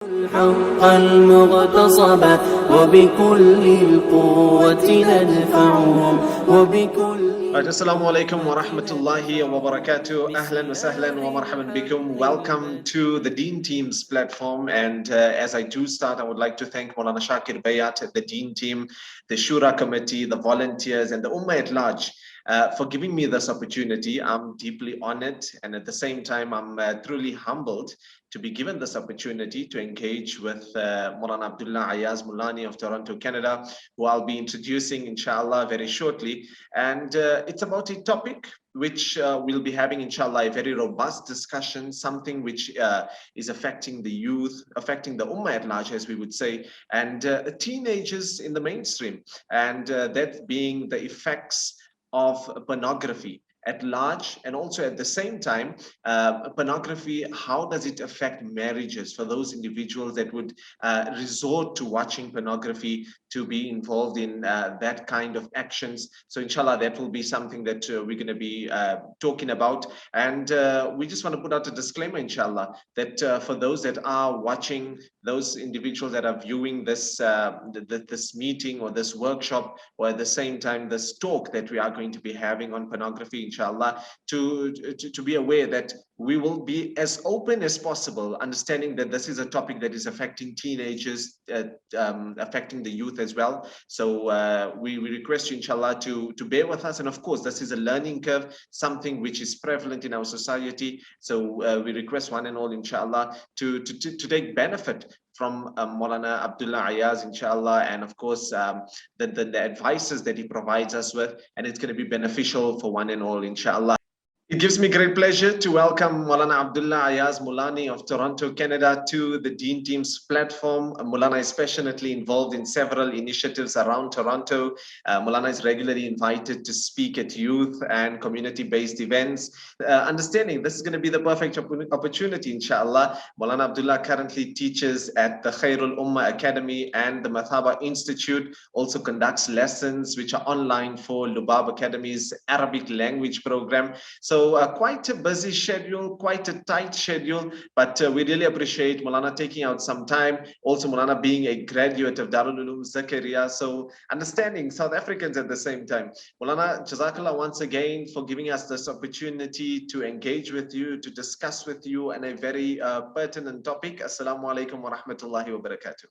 الحق المغتصب وبكل القوة ندفعهم وبكل Assalamu alaikum wa rahmatullahi wa barakatuh. Ahlan wa sahlan wa marhaban bikum. Welcome to the Deen team's platform. And as I do start, I would like to thank Maulana Shakir Bayat, the Deen team, the Shura committee, the volunteers, and the Ummah at large for giving me this opportunity. I'm deeply honored, and at the same time, I'm truly humbled to be given this opportunity to engage with Maulana Abdullah Ayaz Mullanee of Toronto, Canada, who I'll be introducing, inshallah, very shortly. And it's about a topic which we'll be having, inshallah, a very robust discussion, something which is affecting the youth, affecting the Ummah at large, as we would say, and teenagers in the mainstream, and that being the effects of pornography at large, and also at the same time, pornography, how does it affect marriages for those individuals that would resort to watching pornography, to be involved in that kind of actions. So inshallah, that will be something that we're going to be talking about. And we just want to put out a disclaimer, inshallah, that for those that are watching, those individuals that are viewing this this meeting or this workshop, or at the same time this talk that we are going to be having on pornography, inshallah, to be aware that we will be as open as possible, understanding that this is a topic that is affecting teenagers, affecting the youth as well. So we request you, inshallah, to bear with us. And of course, this is a learning curve, something which is prevalent in our society. So we request one and all, inshallah, to take benefit from Maulana Abdullah Ayaz, inshallah, and of course the advices that he provides us with, and it's going to be beneficial for one and all, inshallah. It gives me great pleasure to welcome Maulana Abdullah Ayaz Mullanee of Toronto, Canada, to the Deen team's platform. Maulana is passionately involved in several initiatives around Toronto. Maulana is regularly invited to speak at youth and community-based events. Understanding this is going to be the perfect opportunity, inshallah. Maulana Abdullah currently teaches at the Khairul Ummah Academy and the Mathabah Institute, also conducts lessons which are online for Lubab Academy's Arabic language program. So quite a busy schedule, quite a tight schedule, but we really appreciate Maulana taking out some time. Also, Maulana being a graduate of Darul Uloom, Zakaria, so understanding South Africans at the same time. Maulana, Jazakallah once again for giving us this opportunity to engage with you, to discuss with you on a very pertinent topic. Assalamu alaikum wa rahmatullahi wa barakatuh.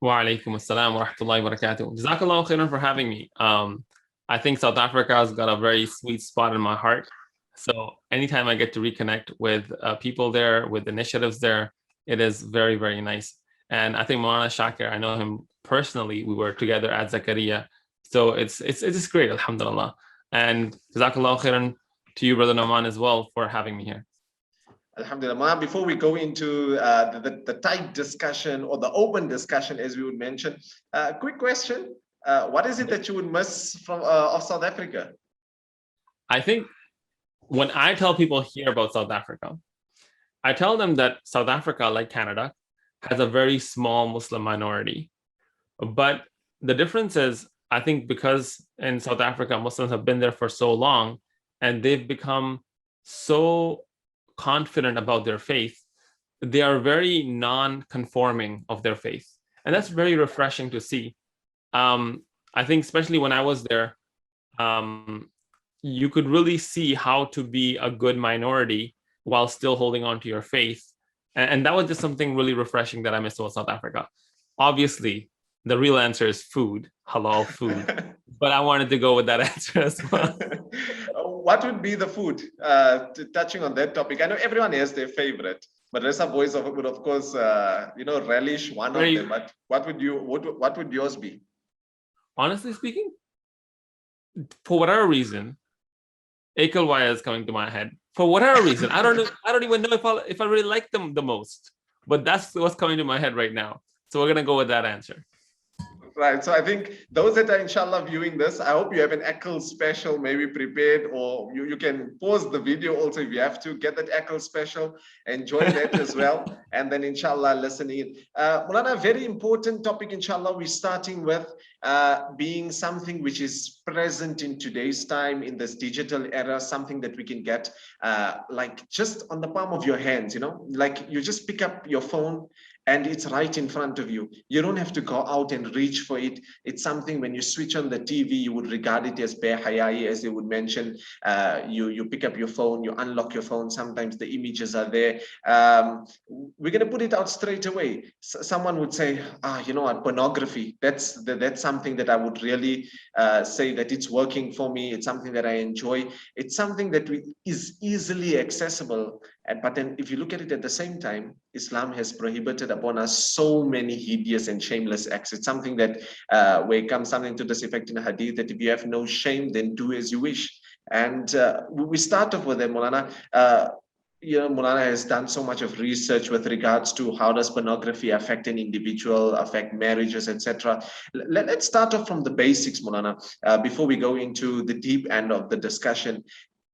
Wa alaikum assalam wa rahmatullahi wa barakatuh. Jazakallah khairan for having me. I think South Africa has got a very sweet spot in my heart. So anytime I get to reconnect with people there, with initiatives there, it is very, very nice. And I think Maulana Shakir, I know him personally. We were together at Zakaria. So it's just great, alhamdulillah. And Jazakallah khairan to you, Brother Naumaan, as well, for having me here. Alhamdulillah. Before we go into the tight discussion or the open discussion, as we would mention, quick question. What is it that you would miss from of South Africa? I think when I tell people here about South Africa, I tell them that South Africa, like Canada, has a very small Muslim minority. But the difference is, I think because in South Africa, Muslims have been there for so long, and they've become so confident about their faith, they are very non-conforming of their faith. And that's very refreshing to see. I think especially when I was there, you could really see how to be a good minority while still holding on to your faith. And that was just something really refreshing that I missed about South Africa. Obviously, the real answer is food, halal food. But I wanted to go with that answer as well. What would be the food? Touching on that topic, I know everyone has their favorite, but Reza Boys would, of course, relish one of them. But what would yours be? Honestly speaking, for whatever reason, Ekelwaya is coming to my head. For whatever reason, I don't even know if I really like them the most, but that's what's coming to my head right now. So we're gonna go with that answer. Right. So I think those that are inshallah viewing this, I hope you have an Ekel special maybe prepared, or you can pause the video also if you have to. Get that Ekel special, enjoy that as well, and then inshallah listen in. Maulana, very important topic, inshallah, we're starting with being something which is present in today's time, in this digital era, something that we can get like just on the palm of your hands, like you just pick up your phone and it's right in front of you. You don't have to go out and reach for it. It's something when you switch on the TV, you would regard it as behayai, as they would mention. You pick up your phone, you unlock your phone. Sometimes the images are there. We're going to put it out straight away. Someone would say, you know what, pornography. That's something that I would really say that it's working for me. It's something that I enjoy. It's something that is easily accessible. But then if you look at it at the same time, Islam has prohibited upon us so many hideous and shameless acts. It's something that where it comes something to this effect in a hadith, that if you have no shame, then do as you wish. And we start off with it, Mulana. Mulana has done so much of research with regards to how does pornography affect an individual, affect marriages, etc. Let's start off from the basics, Mulana, before we go into the deep end of the discussion.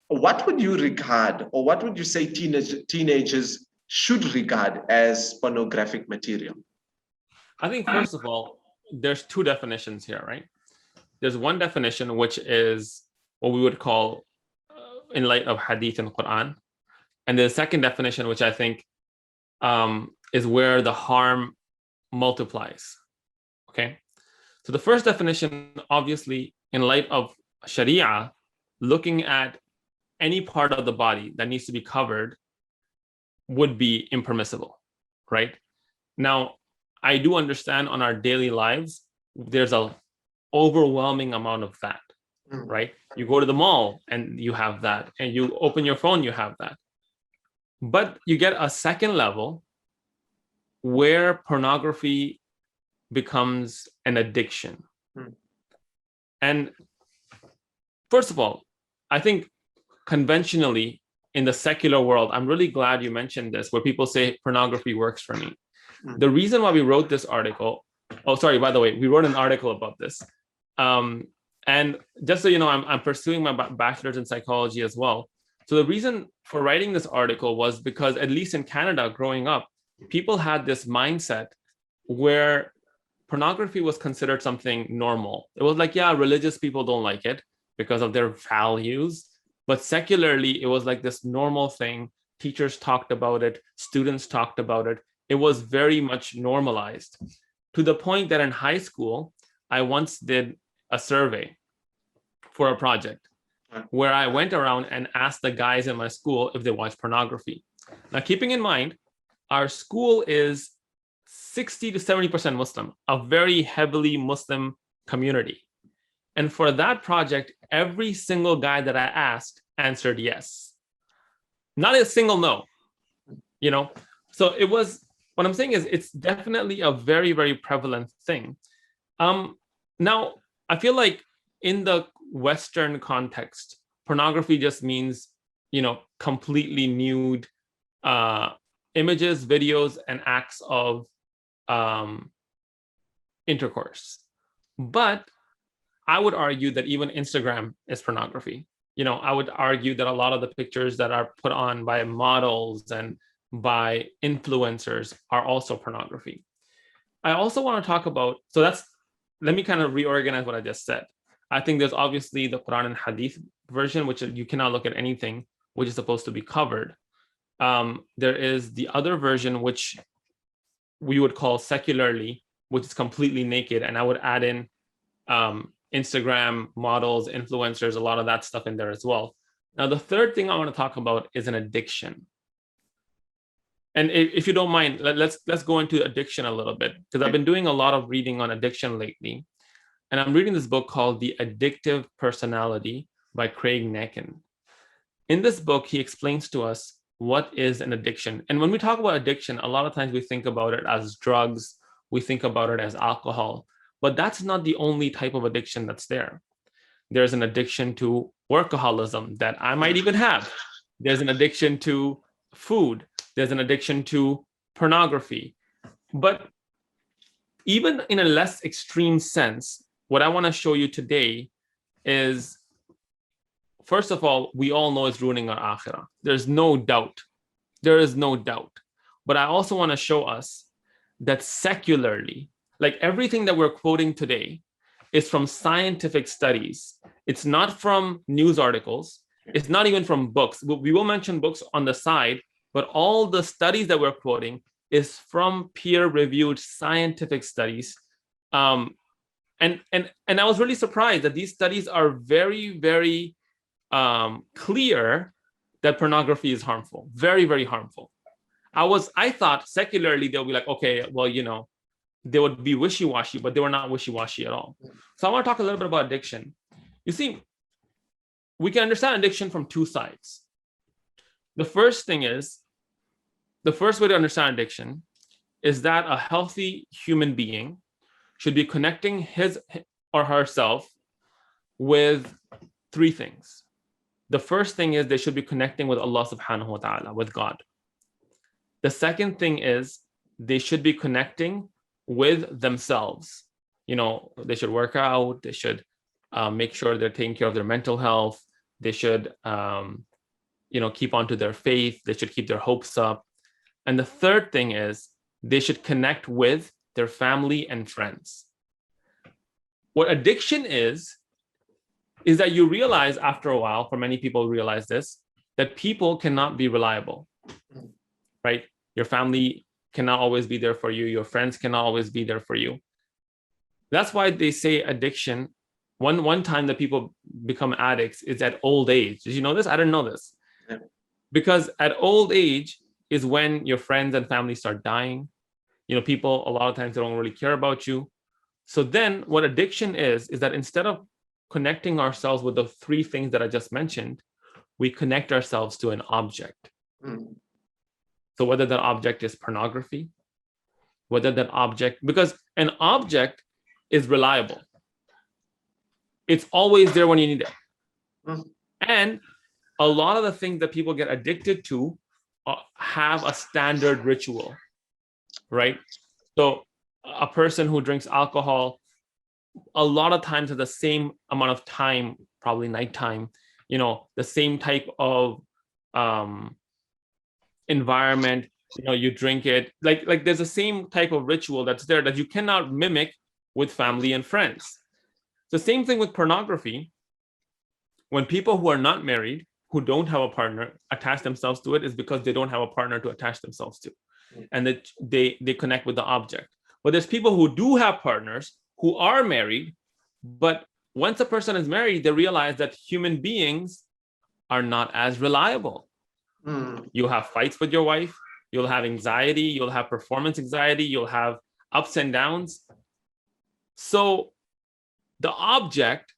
What would you regard, or what would you say teenagers should regard as pornographic material? I think, first of all, there's two definitions here, right? There's one definition, which is what we would call in light of hadith and Quran. And the second definition, which I think is where the harm multiplies, okay? So the first definition, obviously, in light of Sharia, looking at any part of the body that needs to be covered would be impermissible, right? Now, I do understand on our daily lives, there's an overwhelming amount of that, right? You go to the mall and you have that, and you open your phone, you have that. But you get a second level where pornography becomes an addiction. And first of all, I think conventionally in the secular world, I'm really glad you mentioned this, where people say pornography works for me. The reason why we wrote this article, by the way, we wrote an article about this. And just so you know, I'm pursuing my bachelor's in psychology as well. So the reason for writing this article was because, at least in Canada, growing up, people had this mindset where pornography was considered something normal. It was like, yeah, religious people don't like it because of their values. But secularly, it was like this normal thing. Teachers talked about it. Students talked about it. It was very much normalized, to the point that in high school, I once did a survey for a project where I went around and asked the guys in my school if they watch pornography. Now, keeping in mind, our school is 60 to 70% Muslim, a very heavily Muslim community. And for that project, every single guy that I asked answered yes. Not a single no, you know? So it was, what I'm saying is, it's definitely a very, very prevalent thing. Now, I feel like in the Western context, pornography just means, you know, completely nude images, videos, and acts of intercourse. But I would argue that even Instagram is pornography. You know, I would argue that a lot of the pictures that are put on by models and by influencers are also pornography. I also want to talk about, let me kind of reorganize what I just said. I think there's obviously the Quran and Hadith version, which you cannot look at anything which is supposed to be covered. There is the other version, which we would call secularly, which is completely naked. And I would add in Instagram models, influencers, a lot of that stuff in there as well. Now, the third thing I want to talk about is an addiction. And if you don't mind, let's go into addiction a little bit, because I've been doing a lot of reading on addiction lately. And I'm reading this book called The Addictive Personality by Craig Necken. In this book, he explains to us what is an addiction. And when we talk about addiction, a lot of times we think about it as drugs, we think about it as alcohol, but that's not the only type of addiction that's there. There's an addiction to workaholism that I might even have. There's an addiction to food. There's an addiction to pornography. But even in a less extreme sense, what I want to show you today is, first of all, we all know it's ruining our akhirah. There's no doubt. There is no doubt. But I also want to show us that secularly, like everything that we're quoting today is from scientific studies. It's not from news articles. It's not even from books. We will mention books on the side, but all the studies that we're quoting is from peer-reviewed scientific studies. And I was really surprised that these studies are very, very clear that pornography is harmful, very, very harmful. I thought secularly they'll be like, okay, well, you know, they would be wishy-washy, but they were not wishy-washy at all. So I want to talk a little bit about addiction. You see, we can understand addiction from two sides. The first way to understand addiction is that a healthy human being should be connecting his or herself with three things. The first thing is they should be connecting with Allah subhanahu wa ta'ala, with God. The second thing is they should be connecting with themselves. You know, they should work out, they should make sure they're taking care of their mental health, they should keep on to their faith, they should keep their hopes up. And the third thing is they should connect with their family and friends. What addiction is that you realize after a while, for many people realize this, that people cannot be reliable, right? Your family cannot always be there for you. Your friends cannot always be there for you. That's why they say addiction, one time that people become addicts is at old age. Did you know this? I didn't know this. Yeah. Because at old age is when your friends and family start dying. You know, people, a lot of times they don't really care about you. So then what addiction is that instead of connecting ourselves with the three things that I just mentioned, we connect ourselves to an object. Mm. So whether that object is pornography, whether that object, because an object is reliable. It's always there when you need it. Mm. And a lot of the things that people get addicted to have a standard ritual, right? So a person who drinks alcohol, a lot of times at the same amount of time, probably nighttime, you know, the same type of environment, you know, you drink it, like there's the same type of ritual that's there that you cannot mimic with family and friends. The same thing with pornography. When people who are not married, who don't have a partner, attach themselves to it, is because they don't have a partner to attach themselves to. And that they connect with the object. But there's people who do have partners who are married, but once a person is married, they realize that human beings are not as reliable. You'll have fights with your wife, you'll have anxiety, you'll have performance anxiety, you'll have ups and downs. So the object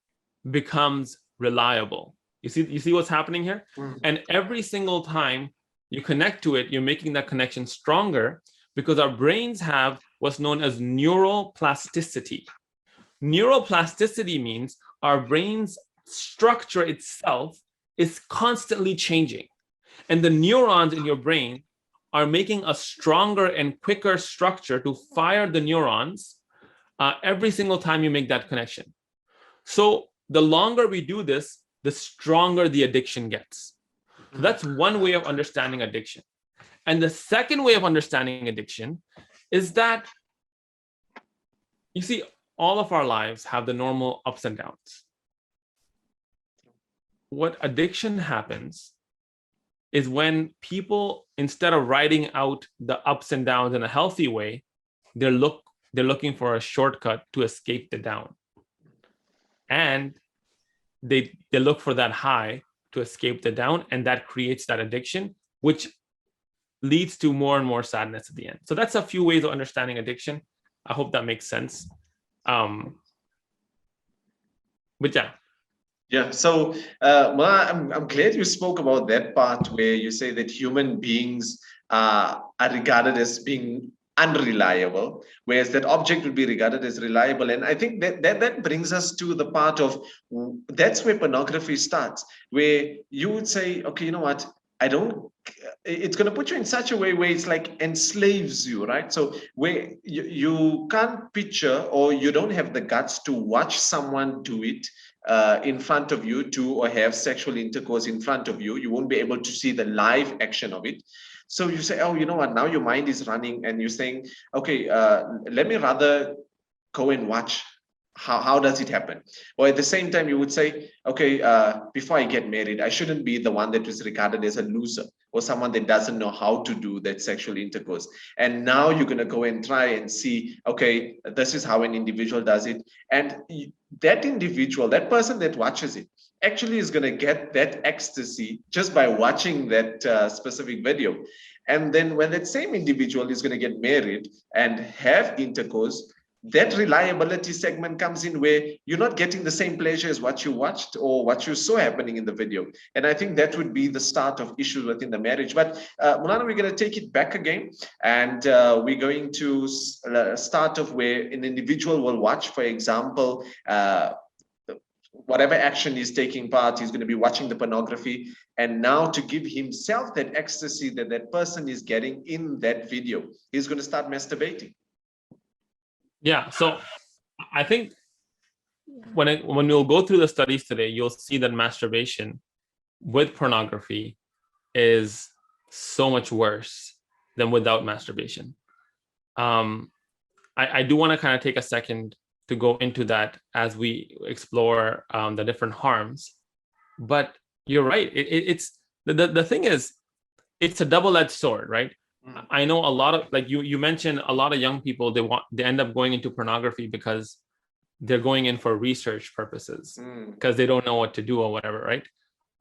becomes reliable. You see what's happening here? And every single time you connect to it, you're making that connection stronger, because our brains have what's known as neuroplasticity. Neuroplasticity means our brain's structure itself is constantly changing. And the neurons in your brain are making a stronger and quicker structure to fire the neurons every single time you make that connection. So the longer we do this, the stronger the addiction gets. So that's one way of understanding addiction. And the second way of understanding addiction is that, you see, all of our lives have the normal ups and downs. What addiction happens is when people, instead of writing out the ups and downs in a healthy way, they're looking for a shortcut to escape the down. And they look for that high to escape the down, and that creates that addiction, which leads to more and more sadness at the end. So that's a few ways of understanding addiction. I hope that makes sense. But yeah. Yeah, so I'm glad you spoke about that part where you say that human beings are regarded as being unreliable, whereas that object will be regarded as reliable. And I think that brings us to the part of, that's where pornography starts, where you would say, okay, you know what, it's going to put you in such a way where it's like enslaves you, right? So where you can't picture, or you don't have the guts to watch someone do it in front of you, or have sexual intercourse in front of you. You won't be able to see the live action of it. So you say, oh, you know what, now your mind is running and you're saying, okay, let me rather go and watch. How does it happen? Or at the same time, you would say, okay, before I get married, I shouldn't be the one that was regarded as a loser. or someone that doesn't know how to do that sexual intercourse. And now you're going to go and try and see, okay, this is how an individual does it. And that individual, that person that watches it, actually is going to get that ecstasy just by watching that specific video. And then when that same individual is going to get married and have intercourse, that reliability segment comes in where you're not getting the same pleasure as what you watched or what you saw happening in the video. And I think that would be the start of issues within the marriage. But Mullanee, we're going to take it back again, and we're going to start off where an individual will watch, for example, whatever action is taking part, he's going to be watching the pornography. And now to give himself that ecstasy that that person is getting in that video, he's going to start masturbating. Yeah, so I think when we'll go through the studies today, you'll see that masturbation with pornography is so much worse than without masturbation. I do want to kind of take a second to go into that as we explore the different harms. But you're right. It's the thing is, it's a double-edged sword, right? I know a lot of, like you mentioned, a lot of young people, they end up going into pornography because they're going in for research purposes because they don't know what to do or whatever, right?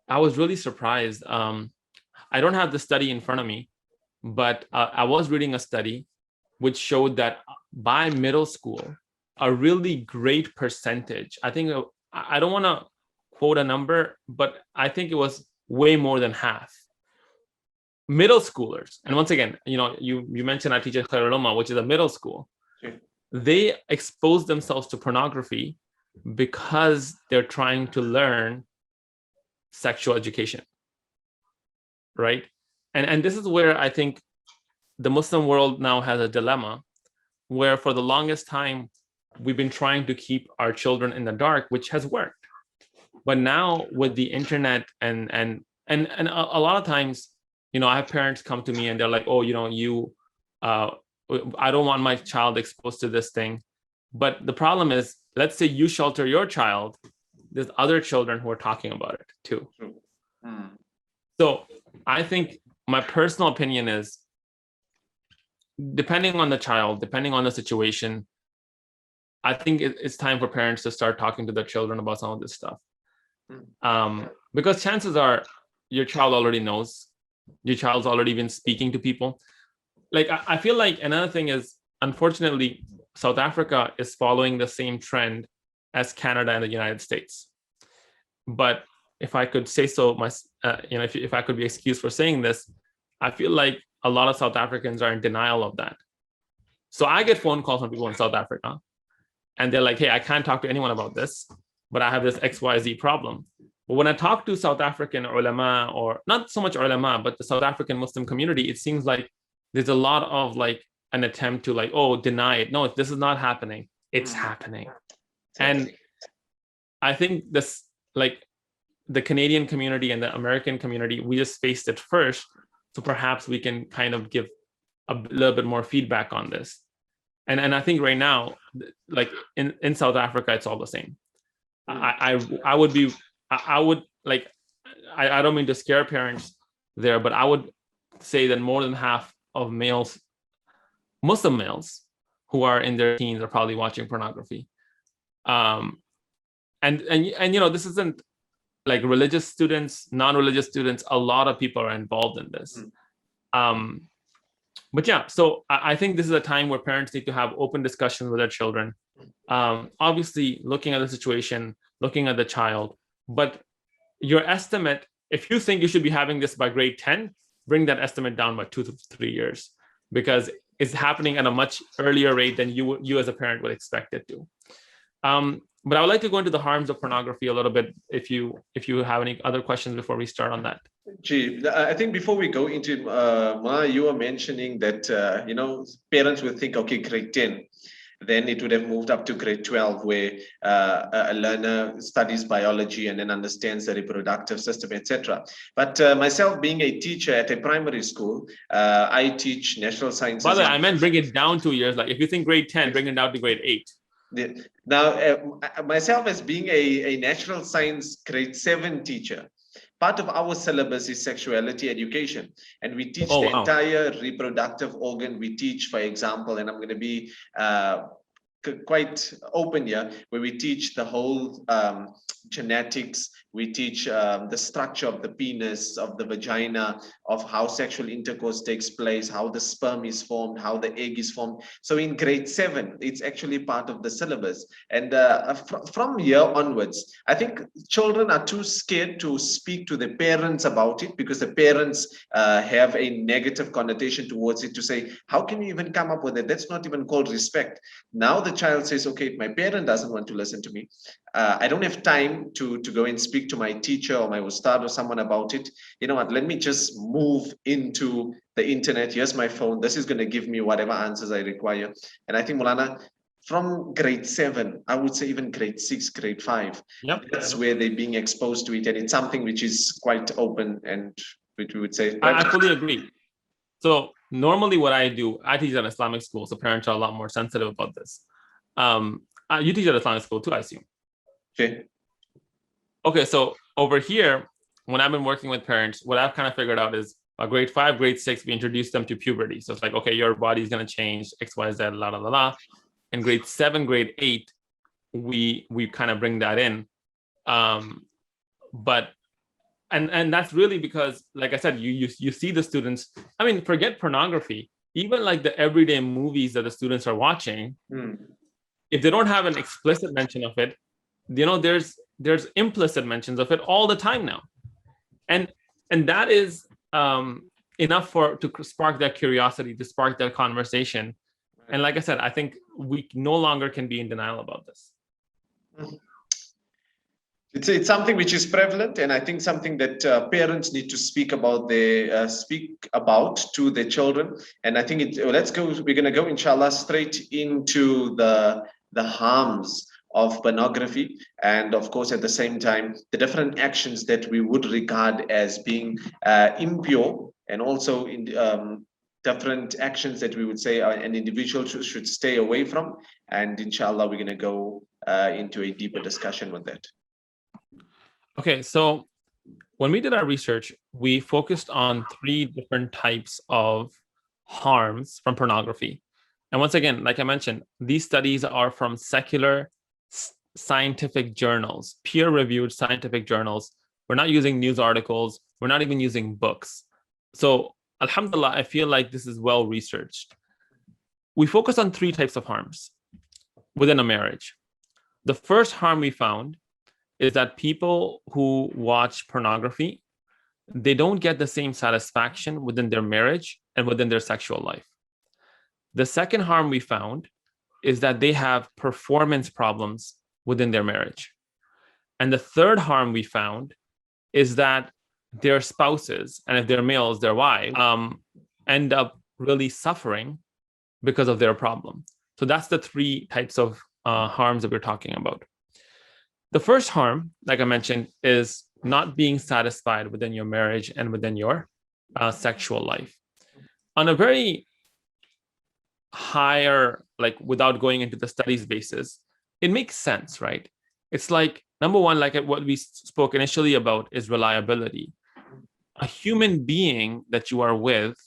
I was really surprised. I don't have the study in front of me, but I was reading a study which showed that by middle school, a really great percentage, I think, I don't want to quote a number, but I think it was way more than half. Middle schoolers, and once again, you mentioned I teach at Khairul, which is a middle school. Sure. They expose themselves to pornography because they're trying to learn sexual education, right? And this is where I think the Muslim world now has a dilemma, where for the longest time we've been trying to keep our children in the dark, which has worked. But now with the internet and a lot of times, I have parents come to me and they're like, oh, I don't want my child exposed to this thing. But the problem is, let's say you shelter your child, there's other children who are talking about it too. So I think my personal opinion is, depending on the child, depending on the situation, I think it's time for parents to start talking to their children about some of this stuff. Because chances are your child already knows. Your child's already been speaking to people. Like, I feel like another thing is, unfortunately, South Africa is following the same trend as Canada and the United States. But if I could say so, if I could be excused for saying this, I feel like a lot of South Africans are in denial of that. So I get phone calls from people in South Africa, and they're like, hey, I can't talk to anyone about this, but I have this XYZ problem. But when I talk to South African ulama, or not so much ulama, but the South African Muslim community, it seems like there's a lot of like an attempt to like, oh, deny it. No, this is not happening. It's happening. And I think this, like the Canadian community and the American community, we just faced it first. So perhaps we can kind of give a little bit more feedback on this. And I think right now, like in South Africa, it's all the same. I don't mean to scare parents there, but I would say that more than half of males, Muslim males who are in their teens, are probably watching pornography. And this isn't like religious students, non-religious students. A lot of people are involved in this. But yeah, so I think this is a time where parents need to have open discussions with their children. Obviously, looking at the situation, looking at the child. But your estimate, if you think you should be having this by grade 10, bring that estimate down by 2 to 3 years, because it's happening at a much earlier rate than you as a parent would expect it to. But I would like to go into the harms of pornography a little bit, if you have any other questions before we start on that. Gee, I think before we go into you were mentioning that parents would think, okay, grade 10. Then it would have moved up to grade 12, where a learner studies biology and then understands the reproductive system, etc. But myself, being a teacher at a primary school, I teach natural sciences. By the way, I meant bring it down 2 years. Like if you think grade 10, bring it down to grade 8. Now, myself as being a natural science grade 7 teacher, part of our syllabus is sexuality education, and we teach Oh, the wow. entire reproductive organ. We teach, for example, and I'm going to be quite open here, where we teach the whole genetics. We teach the structure of the penis, of the vagina, of how sexual intercourse takes place, how the sperm is formed, how the egg is formed. So in grade 7, it's actually part of the syllabus. And from here onwards, I think children are too scared to speak to their parents about it, because the parents have a negative connotation towards it, to say, how can you even come up with it? That's not even called respect. Now the child says, okay, if my parent doesn't want to listen to me, I don't have time to go and speak to my teacher or my ustad or someone about it. You know what, let me just move into the internet. Here's my phone. This is going to give me whatever answers I require. And I think, Mulana, from grade 7, I would say even grade 6, grade 5, Yep. that's where they're being exposed to it. And it's something which is quite open, and which we would say. I fully agree. So normally what I do, I teach at Islamic school, so parents are a lot more sensitive about this. You teach at Islamic school too, I assume. Okay, so over here, when I've been working with parents, what I've kind of figured out is grade 5, grade 6, we introduce them to puberty. So it's like, okay, your body's going to change X, Y, Z, la, la, la, la. In grade 7, grade 8, we kind of bring that in. But that's really because, like I said, you see the students, I mean, forget pornography, even like the everyday movies that the students are watching, if they don't have an explicit mention of it, you know, there's implicit mentions of it all the time now. And that is enough to spark that curiosity, to spark that conversation. And like I said, I think we no longer can be in denial about this. It's something which is prevalent, and I think something that parents need to speak about to their children. And I think we're going to go, inshallah, straight into the harms of pornography, and of course at the same time the different actions that we would regard as being impure, and also in different actions that we would say an individual should stay away from. And inshallah we're going to go into a deeper discussion with that. Okay, so when we did our research, we focused on 3 different types of harms from pornography. And once again, like I mentioned, these studies are from secular scientific journals, peer-reviewed scientific journals. We're not using news articles. We're not even using books. So, alhamdulillah, I feel like this is well researched. We focus on 3 types of harms within a marriage. The first harm we found is that people who watch pornography, they don't get the same satisfaction within their marriage and within their sexual life. The second harm we found is that they have performance problems within their marriage. And the third harm we found is that their spouses, and if they're males, their wives, end up really suffering because of their problem. So that's the 3 types of harms that we're talking about. The first harm, like I mentioned, is not being satisfied within your marriage and within your sexual life. On a very higher, like without going into the studies basis, it makes sense, right? It's like, number one, like what we spoke initially about is reliability. A human being that you are with,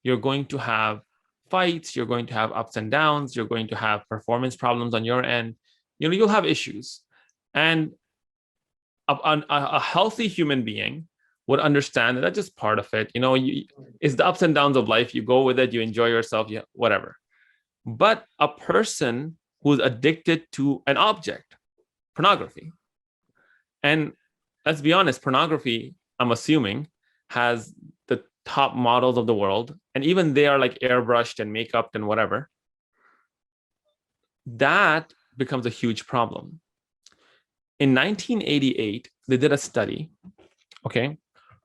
you're going to have fights, you're going to have ups and downs, you're going to have performance problems on your end, you'll have issues. And a healthy human being would understand that that's just part of it. It's the ups and downs of life. You go with it, you enjoy yourself, whatever. But a person who's addicted to an object, pornography, and let's be honest, pornography, I'm assuming, has the top models of the world, and even they are like airbrushed and makeup and whatever, that becomes a huge problem. In 1988, they did a study, okay?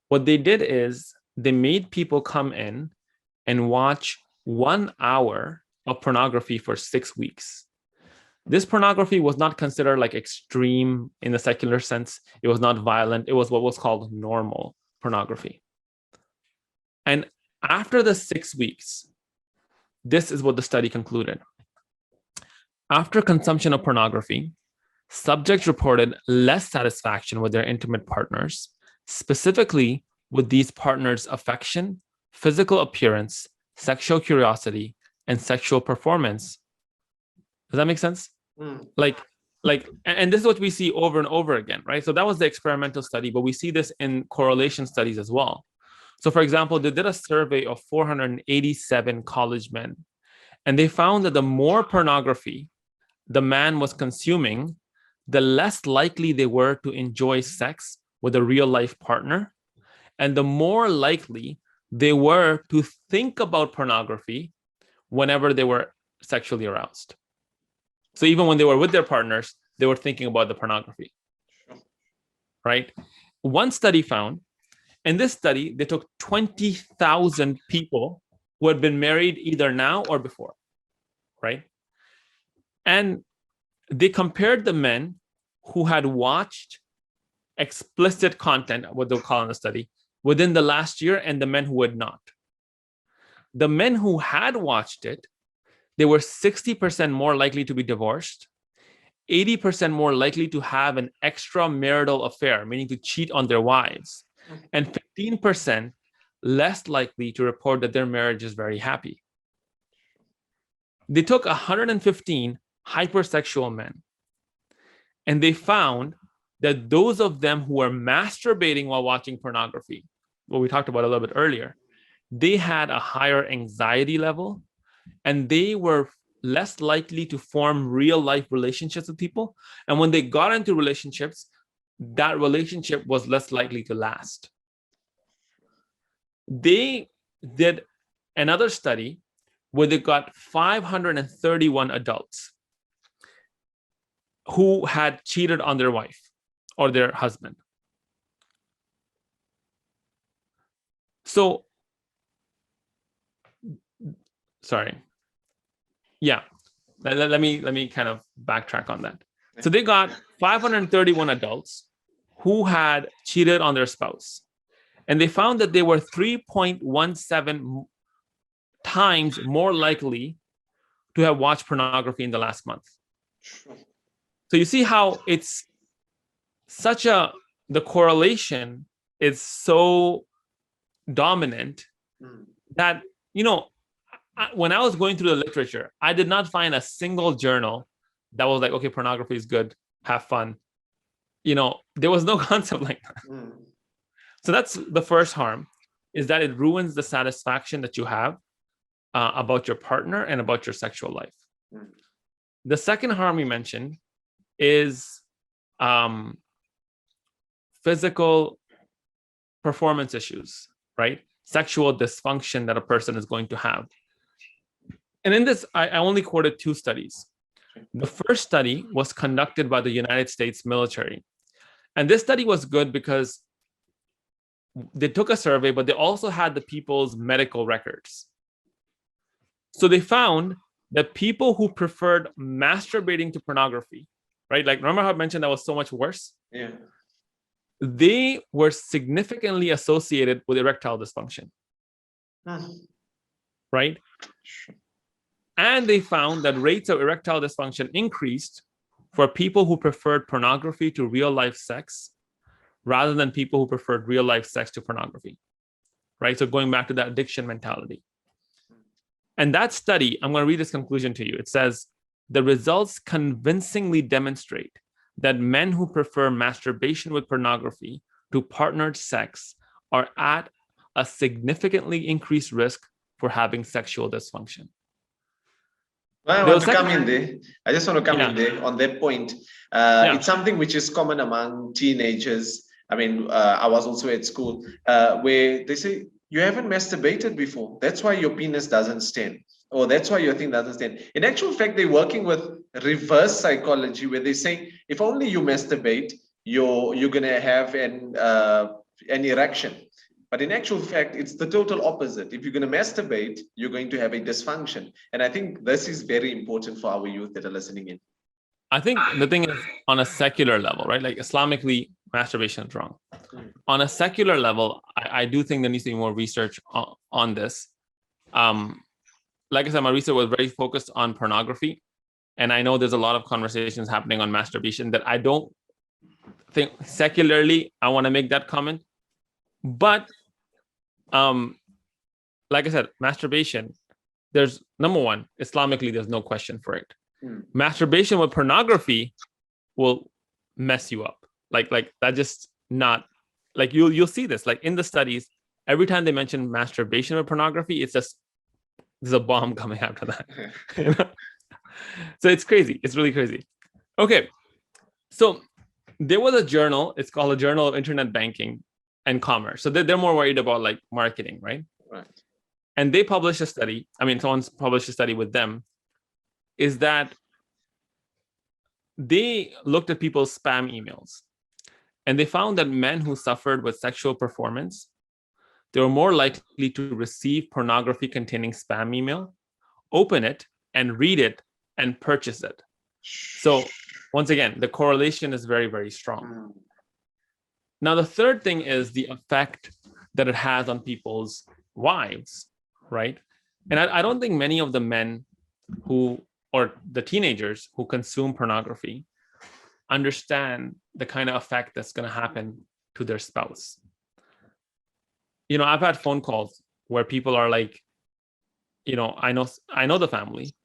What they did is they made people come in and watch 1 hour of pornography for 6 weeks. This pornography was not considered like extreme in the secular sense. It was not violent. It was what was called normal pornography. And after the 6 weeks, this is what the study concluded. After consumption of pornography, subjects reported less satisfaction with their intimate partners specifically with these partners' affection, physical appearance, sexual curiosity, and sexual performance. Does that make sense? Like, and this is what we see over and over again, right? So that was the experimental study, but we see this in correlation studies as well. So for example, they did a survey of 487 college men, and they found that the more pornography the man was consuming, the less likely they were to enjoy sex with a real life partner, and the more likely they were to think about pornography whenever they were sexually aroused. So even when they were with their partners, they were thinking about the pornography, right? One study found, in this study, they took 20,000 people who had been married either now or before, right? And they compared the men who had watched explicit content, what they'll call in the study, within the last year, and the men who had not. The men who had watched it, they were 60% more likely to be divorced, 80% more likely to have an extramarital affair, meaning to cheat on their wives, and 15% less likely to report that their marriage is very happy. They took 115 hypersexual men, and they found that those of them who were masturbating while watching pornography, what we talked about a little bit earlier, they had a higher anxiety level, and they were less likely to form real life relationships with people. And when they got into relationships, that relationship was less likely to last. They did another study where they got 531 adults who had cheated on their wife or their husband. So, sorry. Yeah, let me kind of backtrack on that. So they got 531 adults who had cheated on their spouse, and they found that they were 3.17 times more likely to have watched pornography in the last month. So you see how it's the correlation is so dominant that, when I was going through the literature, I did not find a single journal that was like, okay, pornography is good, have fun. There was no concept like that. So that's the first harm, is that it ruins the satisfaction that you have about your partner and about your sexual life. The second harm we mentioned is physical performance issues, right? Sexual dysfunction that a person is going to have. And in this, I only quoted 2 studies. The first study was conducted by the United States military. And this study was good because they took a survey, but they also had the people's medical records. So they found that people who preferred masturbating to pornography, right? Like, remember how I mentioned that was so much worse? Yeah. They were significantly associated with erectile dysfunction, right? And they found that rates of erectile dysfunction increased for people who preferred pornography to real life sex rather than people who preferred real life sex to pornography, right? So going back to that addiction mentality. And that study, I'm going to read this conclusion to you. It says, the results convincingly demonstrate that men who prefer masturbation with pornography to partnered sex are at a significantly increased risk for having sexual dysfunction. I want to come in there. I just want to come in there on that point. It's something which is common among teenagers. I mean, I was also at school where they say, you haven't masturbated before. That's why your penis doesn't stand. Or that's why your thing doesn't stand. In actual fact, they're working with reverse psychology where they're saying, if only you masturbate, you're going to have an erection. But in actual fact, it's the total opposite. If you're going to masturbate, you're going to have a dysfunction. And I think this is very important for our youth that are listening in. I think the thing is, on a secular level, right? Like, Islamically, masturbation is wrong. On a secular level, I do think there needs to be more research on this. Like I said, my research was very focused on pornography. And I know there's a lot of conversations happening on masturbation that I don't think secularly, I want to make that comment. But like I said, masturbation, there's number one, Islamically, there's no question for it. Masturbation with pornography will mess you up. Like that just not like you'll see this like in the studies. Every time they mention masturbation with pornography, it's just there's a bomb coming after that. You know? So it's crazy. It's really crazy. Okay, so there was a journal. It's called a Journal of Internet Banking and Commerce. So they're more worried about like marketing, right? Right. And they published a study. I mean, someone's published a study with them. Is that they looked at people's spam emails, and they found that men who suffered with sexual performance, they were more likely to receive pornography containing spam email, open it, and read it and purchase it. So once again, the correlation is very, very strong. Now, the third thing is the effect that it has on people's wives, right? And I don't think many of the men who, or the teenagers who consume pornography understand the kind of effect that's going to happen to their spouse. You know, I've had phone calls where people are like, you know, I know the family,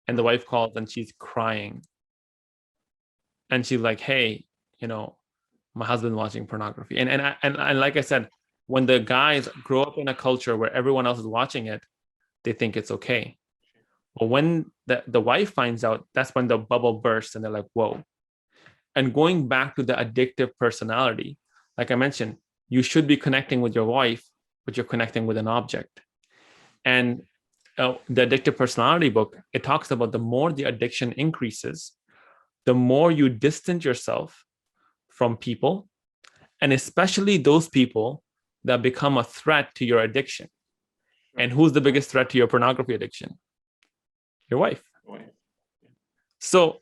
and the wife calls and she's crying. And she's like, hey, you know, my husband watching pornography. And like I said, when the guys grow up in a culture where everyone else is watching it, they think it's okay. But when the wife finds out, that's when the bubble bursts and they're like, whoa. And going back to the addictive personality, like I mentioned, you should be connecting with your wife, but you're connecting with an object. And the addictive personality book, it talks about the more the addiction increases, the more you distance yourself from people, and especially those people that become a threat to your addiction. And who's the biggest threat to your pornography addiction? Your wife. So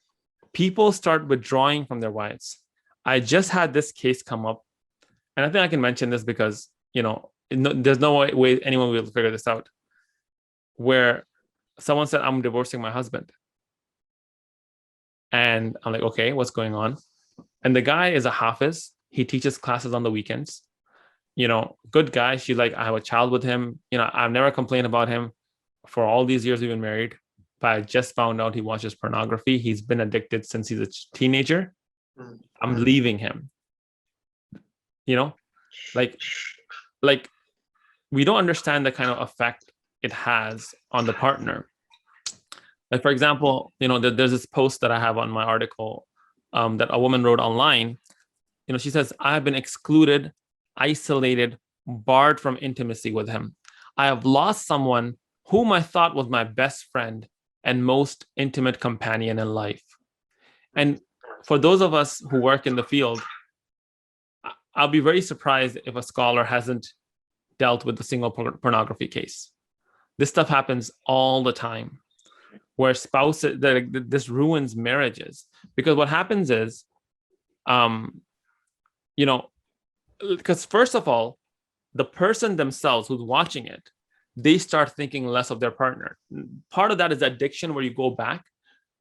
people start withdrawing from their wives. I just had this case come up, and I think I can mention this because, you know, there's no way anyone will figure this out, where someone said, I'm divorcing my husband. And I'm like, okay, what's going on? And the guy is a hafiz. He teaches classes on the weekends. You know, good guy. She's like, I have a child with him. You know, I've never complained about him for all these years we've been married. But I just found out he watches pornography. He's been addicted since he's a teenager. I'm leaving him. You know, like we don't understand the kind of effect it has on the partner. Like, for example, you know, there's this post that I have on my article that a woman wrote online. You know, she says, I have been excluded, isolated, barred from intimacy with him. I have lost someone whom I thought was my best friend and most intimate companion in life. And for those of us who work in the field, I'll be very surprised if a scholar hasn't dealt with the single pornography case. This stuff happens all the time, where spouses, this ruins marriages. Because what happens is, you know, because first of all, the person themselves who's watching it, they start thinking less of their partner. Part of that is addiction, where you go back.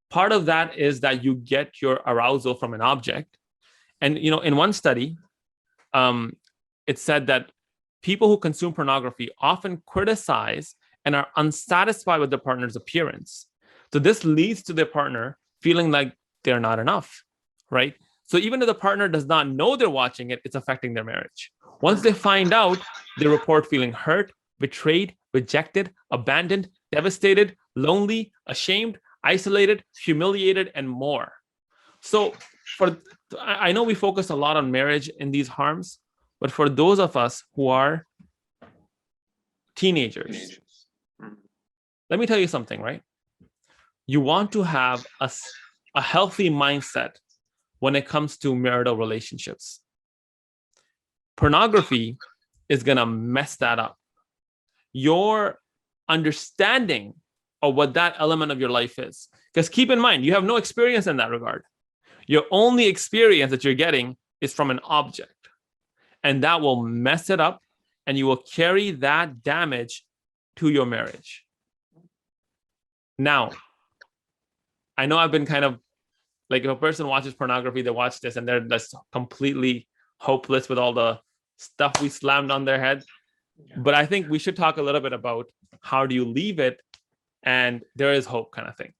Part of that is that you get your arousal from an object. And, you know, in one study, it said that people who consume pornography often criticize and are unsatisfied with their partner's appearance. So this leads to their partner feeling like they're not enough, right? So even if the partner does not know they're watching it, it's affecting their marriage. Once they find out, they report feeling hurt, betrayed, rejected, abandoned, devastated, lonely, ashamed, isolated, humiliated, and more. So I know we focus a lot on marriage in these harms, but for those of us who are teenagers, let me tell you something, right? You want to have a healthy mindset when it comes to marital relationships. Pornography is going to mess that up. Your understanding of what that element of your life is. Because keep in mind, you have no experience in that regard. Your only experience that you're getting is from an object. And that will mess it up, and you will carry that damage to your marriage. Now, I know I've been kind of like, if a person watches pornography, they watch this and they're just completely hopeless with all the stuff we slammed on their head. But I think we should talk a little bit about how do you leave it, and there is hope kind of thing,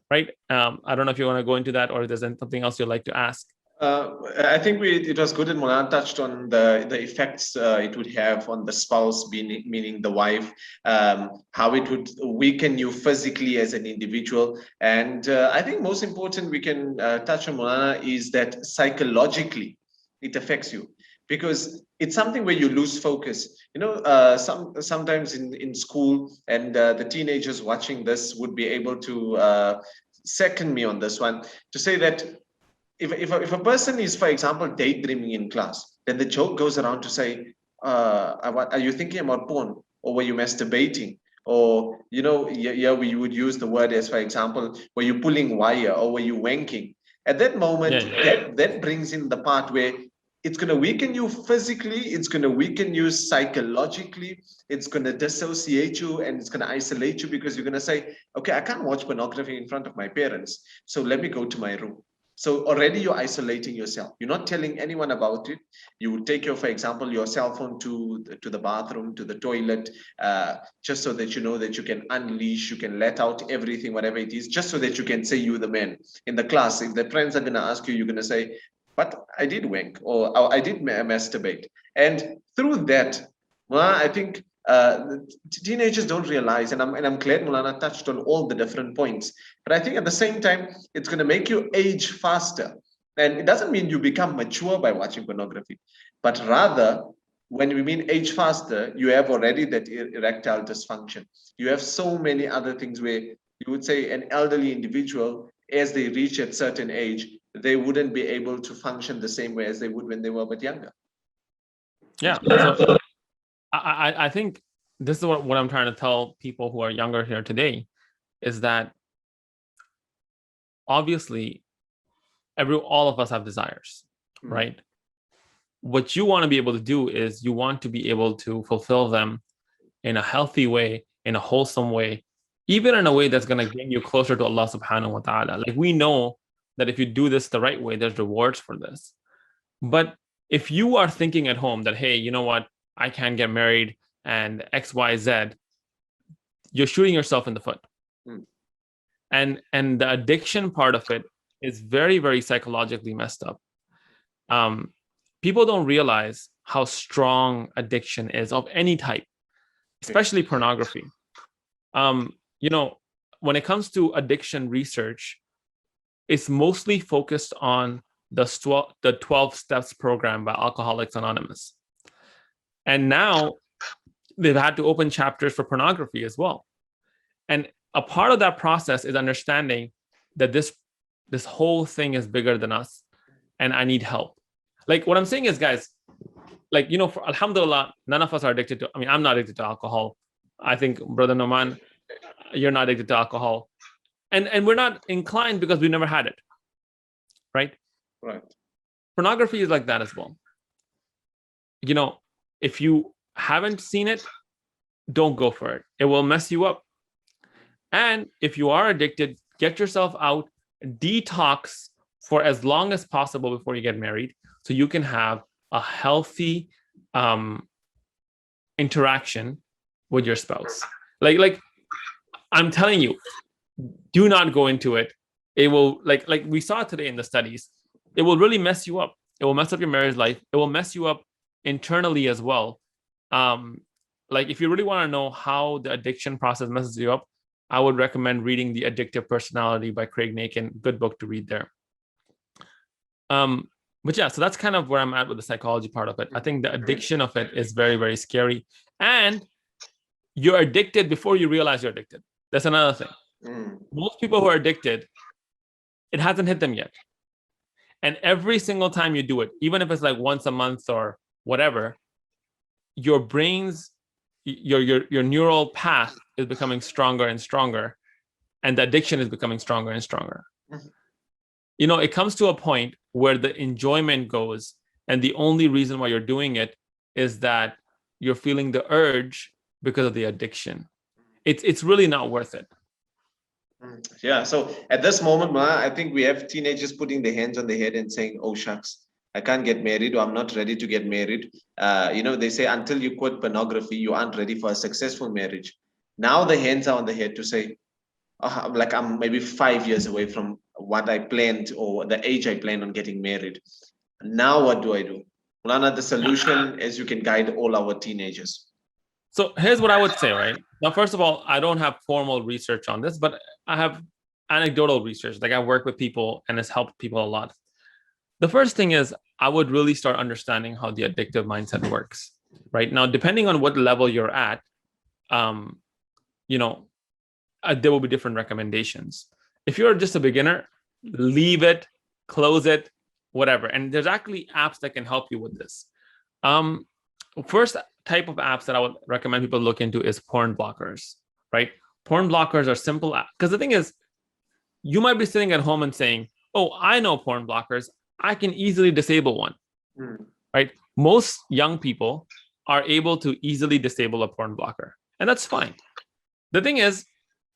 right? I don't know if you want to go into that, or if there's something else you'd like to ask. I think it was good that Mulana touched on the effects it would have on the spouse, meaning the wife, how it would weaken you physically as an individual. And I think most important we can touch on, Mulana, is that psychologically it affects you, because it's something where you lose focus. You know, sometimes in school, and the teenagers watching this would be able to second me on this one, to say that if a person is, for example, daydreaming in class, then the joke goes around to say, are you thinking about porn, or were you masturbating? Or, you know, yeah, we would use the word as, for example, were you pulling wire, or were you wanking? At that moment, that brings in the part where it's going to weaken you physically, it's going to weaken you psychologically, it's going to dissociate you, and it's going to isolate you, because you're going to say, okay, I can't watch pornography in front of my parents, so let me go to my room. So already you're isolating yourself. You're not telling anyone about it. You would take for example, your cell phone to the bathroom, to the toilet, just so that you know that you can unleash, you can let out everything, whatever it is, just so that you can say you the man. In the class, if the friends are going to ask you, you're going to say, but I did wank, or I did masturbate. And through that, well, I think teenagers don't realize, and I'm glad Mulana touched on all the different points, but I think at the same time, it's going to make you age faster. And it doesn't mean you become mature by watching pornography, but rather, when we mean age faster, you have already that erectile dysfunction. You have so many other things where you would say an elderly individual, as they reach a certain age, they wouldn't be able to function the same way as they would when they were a bit younger. Yeah. So I think this is what I'm trying to tell people who are younger here today, is that obviously all of us have desires, right? What you want to be able to do is you want to be able to fulfill them in a healthy way, in a wholesome way, even in a way that's going to bring you closer to Allah subhanahu wa ta'ala. Like, we know that if you do this the right way, there's rewards for this. But if you are thinking at home that, hey, you know what, I can't get married and X, Y, Z, you're shooting yourself in the foot. And the addiction part of it is very, very psychologically messed up. People don't realize how strong addiction is of any type, especially pornography. You know, when it comes to addiction research, it's mostly focused on the 12 steps program by Alcoholics Anonymous. And now they've had to open chapters for pornography as well. And a part of that process is understanding that this whole thing is bigger than us, and I need help. Like, what I'm saying is, guys, like, you know, for alhamdulillah, none of us are addicted to, I mean, I'm not addicted to alcohol. I think, Brother Naumaan, you're not addicted to alcohol. And we're not inclined because we never had it, right? Right. Pornography is like that as well. You know, if you haven't seen it, don't go for it. It will mess you up. And if you are addicted, get yourself out, detox for as long as possible before you get married, so you can have a healthy interaction with your spouse. Like I'm telling you, do not go into it. It will, like we saw today in the studies, it will really mess you up. It will mess up your marriage life. It will mess you up internally as well. Like, if you really want to know how the addiction process messes you up, I would recommend reading The Addictive Personality by Craig Nakin. Good book to read there. But yeah, so that's kind of where I'm at with the psychology part of it. I think the addiction of it is very, very scary. And you're addicted before you realize you're addicted. That's another thing. Most people who are addicted, it hasn't hit them yet. And every single time you do it, even if it's like once a month or whatever, your brain's, your neural path is becoming stronger and stronger, and the addiction is becoming stronger and stronger. You know, it comes to a point where the enjoyment goes, and the only reason why you're doing it is that you're feeling the urge because of the addiction. It's really not worth it. Yeah, so at this moment, I think we have teenagers putting their hands on their head and saying, oh shucks, I can't get married, or I'm not ready to get married. They say until you quit pornography, you aren't ready for a successful marriage. Now the hands are on the head to say, like I'm maybe 5 years away from what I planned or the age I planned on getting married. Now what do I do? Mulana, the solution is you can guide all our teenagers. So here's what I would say, right? Now, first of all, I don't have formal research on this, but I have anecdotal research. Like I work with people and it's helped people a lot. The first thing is I would really start understanding how the addictive mindset works, right? Now, depending on what level you're at, there will be different recommendations. If you're just a beginner, leave it, close it, whatever. And there's actually apps that can help you with this. First type of apps that I would recommend people look into is porn blockers, right? Porn blockers are simple apps. Because the thing is, you might be sitting at home and saying, oh, I know porn blockers. I can easily disable one, right? Most young people are able to easily disable a porn blocker, and that's fine. The thing is,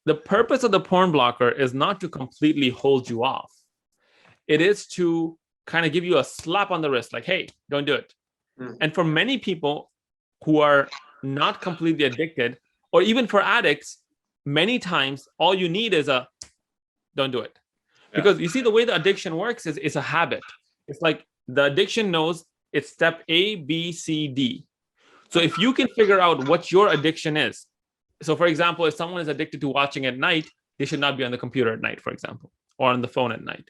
the purpose of the porn blocker is not to completely hold you off. It is to kind of give you a slap on the wrist, like, hey, don't do it. And for many people who are not completely addicted, or even for addicts, many times all you need is a don't do it. Yeah. Because you see, the way the addiction works is it's a habit. It's like the addiction knows it's step A, B, C, D. So if you can figure out what your addiction is, so for example, if someone is addicted to watching at night, they should not be on the computer at night, for example, or on the phone at night,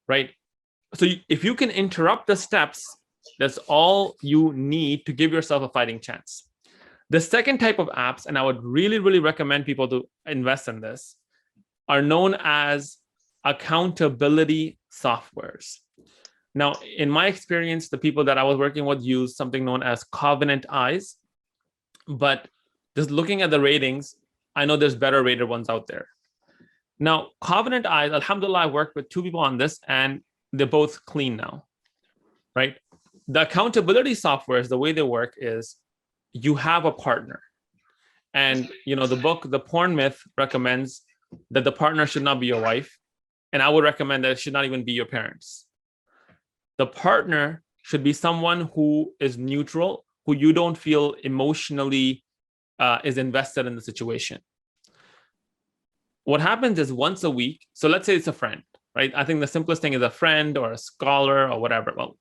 right? So if you can interrupt the steps, that's all you need to give yourself a fighting chance. The second type of apps, and I would really, really recommend people to invest in this, are known as accountability softwares. Now, in my experience, the people that I was working with use something known as Covenant Eyes, but just looking at the ratings, I know there's better rated ones out there. Now, Covenant Eyes, alhamdulillah, I worked with 2 people on this and they're both clean now, right? The accountability softwares, the way they work is you have a partner. And, the book, The Porn Myth, recommends that the partner should not be your wife. And I would recommend that it should not even be your parents. The partner should be someone who is neutral, who you don't feel emotionally is invested in the situation. What happens is once a week, so let's say it's a friend, right? I think the simplest thing is a friend or a scholar or whatever. Well,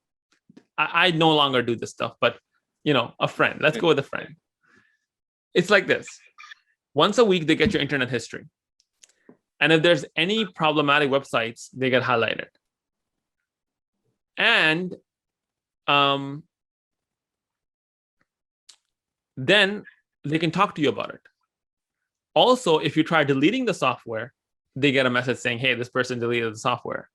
I no longer do this stuff, but a friend. Let's go with a friend. It's like this. Once a week, they get your internet history. And if there's any problematic websites, they get highlighted. And then they can talk to you about it. Also, if you try deleting the software, they get a message saying, hey, this person deleted the software.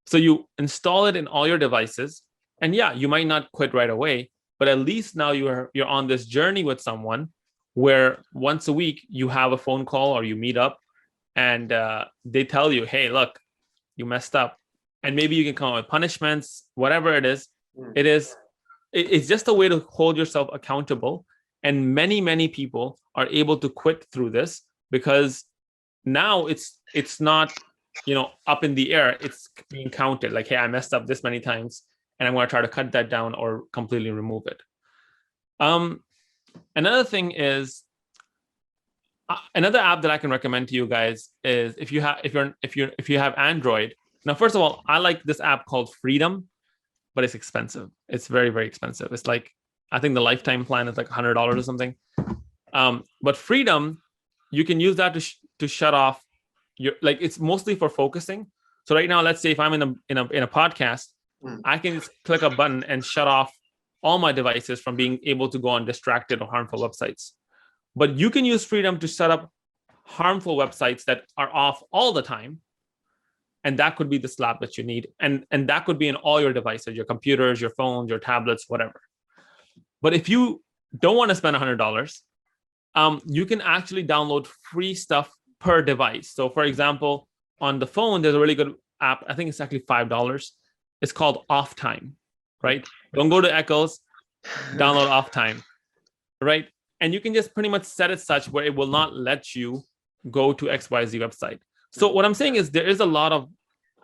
So you install it in all your devices. And yeah, you might not quit right away, but at least now you're on this journey with someone where once a week you have a phone call or you meet up and they tell you, hey, look, you messed up. And maybe you can come up with punishments, whatever it is. It's just a way to hold yourself accountable. And many, many people are able to quit through this because now it's not, up in the air. It's being counted like, hey, I messed up this many times and I'm going to try to cut that down or completely remove it. Another thing is, another app that I can recommend to you guys is if you have Android. Now, first of all, I like this app called Freedom, but it's expensive. It's very, very expensive. It's like, I think the lifetime plan is like $100 or something. But Freedom, you can use that to shut off your, like, it's mostly for focusing. So right now, let's say if I'm in a podcast, I can just click a button and shut off all my devices from being able to go on distracted or harmful websites. But you can use Freedom to set up harmful websites that are off all the time. And that could be the slap that you need. And that could be in all your devices, your computers, your phones, your tablets, whatever. But if you don't want to spend $100, you can actually download free stuff per device. So for example, on the phone, there's a really good app. I think it's actually $5. It's called Off Time, right? Don't go to Echoes, download Off Time, right? And you can just pretty much set it such where it will not let you go to XYZ website. So what I'm saying is there is a lot of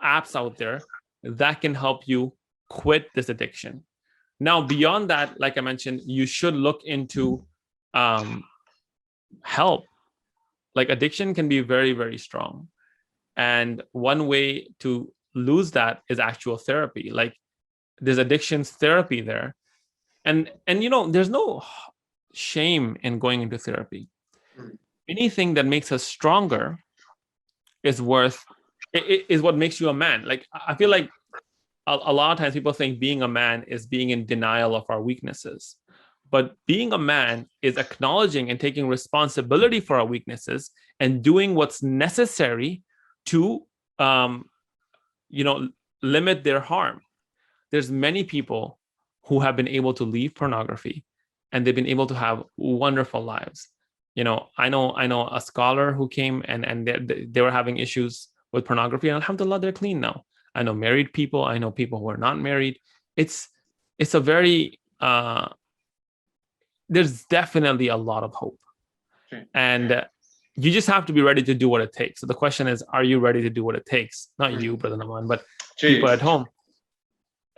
apps out there that can help you quit this addiction. Now, beyond that, like I mentioned, you should look into help. Like addiction can be very, very strong. And one way to lose that is actual therapy. Like there's addictions therapy there. And there's no shame in going into therapy. Anything that makes us stronger is what makes you a man. Like I feel like a lot of times people think being a man is being in denial of our weaknesses. But being a man is acknowledging and taking responsibility for our weaknesses and doing what's necessary to, limit their harm. There's many people who have been able to leave pornography and they've been able to have wonderful lives. I know a scholar who came and they were having issues with pornography, and alhamdulillah, they're clean now. I know married people. I know people who are not married. It's a very, there's definitely a lot of hope. And you just have to be ready to do what it takes. So the question is, are you ready to do what it takes? Not you, Brother Naumaan, but people at home.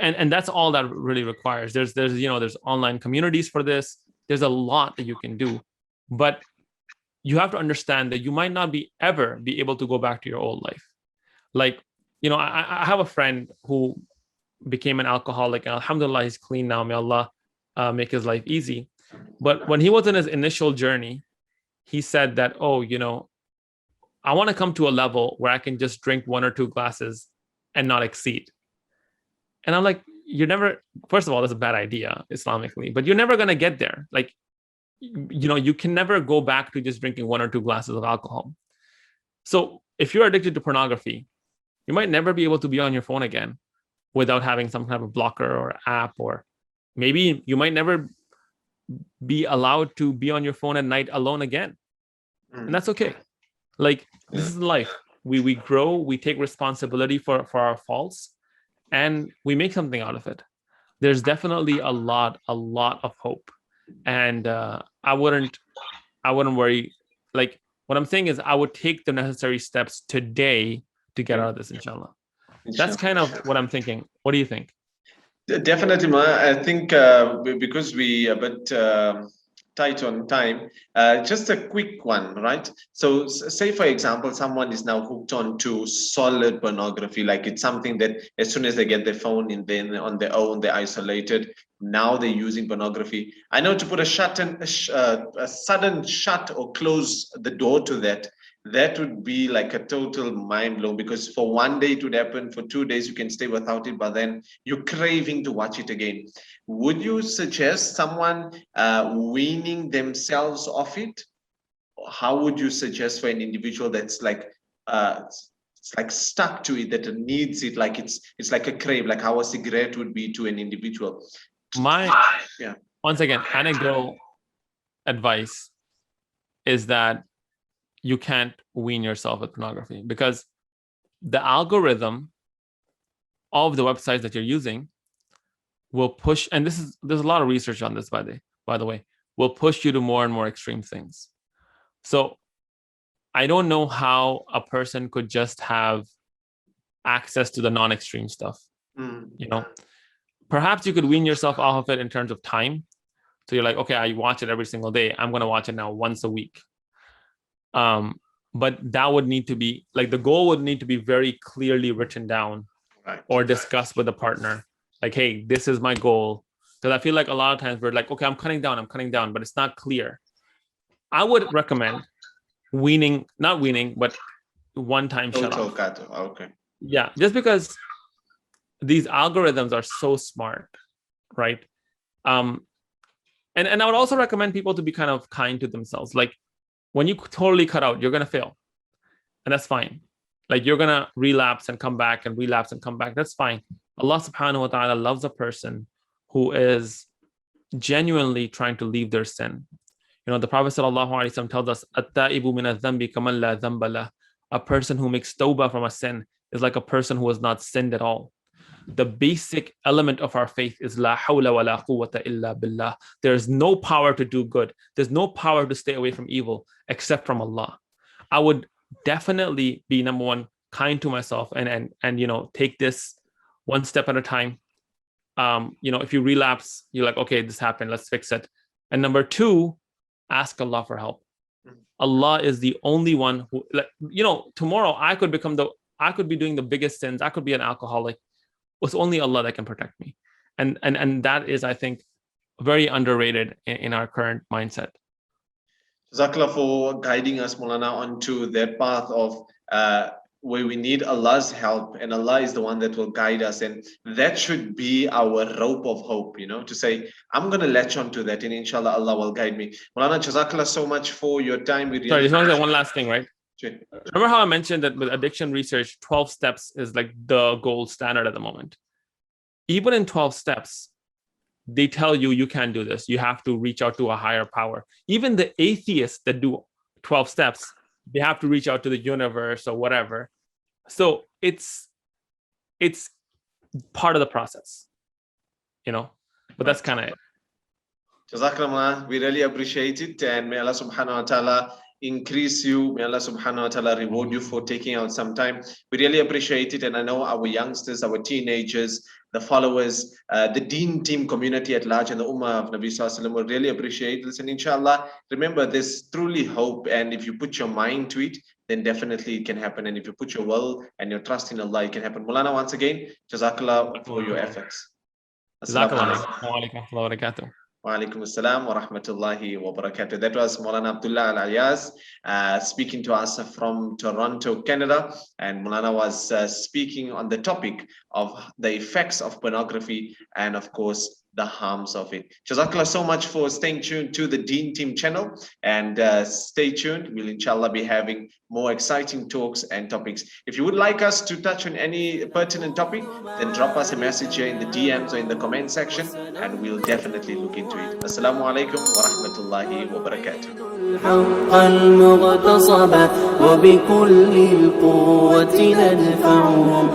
And that's all that really requires. There's online communities for this. There's a lot that you can do, but you have to understand that you might not ever be able to go back to your old life. Like, I have a friend who became an alcoholic, and alhamdulillah, he's clean now. May Allah make his life easy. But when he was in his initial journey, he said that, I want to come to a level where I can just drink 1 or 2 glasses and not exceed. And I'm like, first of all, that's a bad idea Islamically, but you're never going to get there. Like, you can never go back to just drinking 1 or 2 glasses of alcohol. So if you're addicted to pornography, you might never be able to be on your phone again without having some kind of blocker or app, or maybe you might never be allowed to be on your phone at night alone again. And that's okay. Like, this is life. We grow, we take responsibility for our faults, and we make something out of it. There's definitely a lot of hope. And I wouldn't worry. Like, what I'm saying is I would take the necessary steps today to get out of this, inshallah. That's kind of what I'm thinking. What do you think? Definitely, Ma. I think because we are a bit tight on time, just a quick one, right? So say, for example, someone is now hooked on to solid pornography, like it's something that as soon as they get their phone in, then on their own, they're isolated. Now they're using pornography. I know to put a sudden shut or close the door to that would be like a total mind blow, because for 1 day it would happen, for 2 days you can stay without it, but then you're craving to watch it again. Would you suggest someone weaning themselves off it? How would you suggest for an individual that's like it's like stuck to it, that needs it, like it's like a crave, like how a cigarette would be to an individual? Once again, anecdotal advice is that you can't wean yourself with pornography, because the algorithm of the websites that you're using will push, and there's a lot of research on this, by the way, will push you to more and more extreme things. So I don't know how a person could just have access to the non-extreme stuff. Perhaps you could wean yourself off of it in terms of time. So you're like, okay, I watch it every single day. I'm going to watch it now once a week. But that would need to be, like, the goal would need to be very clearly written down, right, or discussed with a partner. Like, hey, this is my goal. Because I feel like a lot of times we're like, okay, I'm cutting down, but it's not clear. I would recommend not weaning, but one-time shut off. Okay. Yeah, just because these algorithms are so smart, right? And I would also recommend people to be kind of kind to themselves. Like, when you totally cut out, you're going to fail. And that's fine. Like, you're going to relapse and come back and relapse and come back. That's fine. Allah subhanahu wa ta'ala loves a person who is genuinely trying to leave their sin. The Prophet sallallahu alaihi wasallam tells us, "At-ta'ibu min adh-dhanbi kaman la dhanba lah." A person who makes tawbah from a sin is like a person who has not sinned at all. The basic element of our faith is la hawla wa la quwwata illa billah. There is no power to do good. There's no power to stay away from evil except from Allah. I would definitely be, number one, kind to myself and take this one step at a time. if you relapse, you're like, okay, this happened, let's fix it. And number two, ask Allah for help. Allah is the only one who, tomorrow I could be doing the biggest sins. I could be an alcoholic. It's only Allah that can protect me. And that is, I think, very underrated in our current mindset. Jazakallah for guiding us, Maulana, onto that path of where we need Allah's help, and Allah is the one that will guide us, and that should be our rope of hope, to say, I'm going to latch onto that, and inshallah Allah will guide me. Maulana, Jazakallah so much for your time. Sorry, just want to say one last thing, right? Sure. Remember how I mentioned that with addiction research, 12 steps is like the gold standard at the moment. Even in 12 steps, they tell you can't do this. You have to reach out to a higher power. Even the atheists that do 12 steps, they have to reach out to the universe or whatever. So it's part of the process, but that's kind of it. Jazakallah, we really appreciate it, and may Allah subhanahu wa ta'ala increase you. May Allah subhanahu wa ta'ala reward you for taking out some time. We really appreciate it, and I know our youngsters, our teenagers, the followers, the Deen team community at large, and the Ummah of Nabi Sallallahu Alaihi Wasallam will really appreciate this. And inshallah, remember, there's truly hope, and if you put your mind to it, then definitely it can happen. And if you put your will and your trust in Allah, it can happen. Maulana, once again, Jazakallah for your efforts. Jazakallah. Wa alaikum assalam wa barakatuh. Wa alaikum assalam wa rahmatullahi wa barakatuh. That was Maulana Abdullah Ayaz speaking to us from Toronto, Canada. And Maulana was speaking on the topic of the effects of pornography and, of course, the harms of it. Jazakallah so much for staying tuned to the Deen Team channel, and stay tuned. We'll inshallah be having more exciting talks and topics. If you would like us to touch on any pertinent topic, then drop us a message here in the DMs or in the comment section, and we'll definitely look into it. Assalamu alaikum wa rahmatullahi wa barakatuh. الحق المغتصب وبكل القوة ندفعهم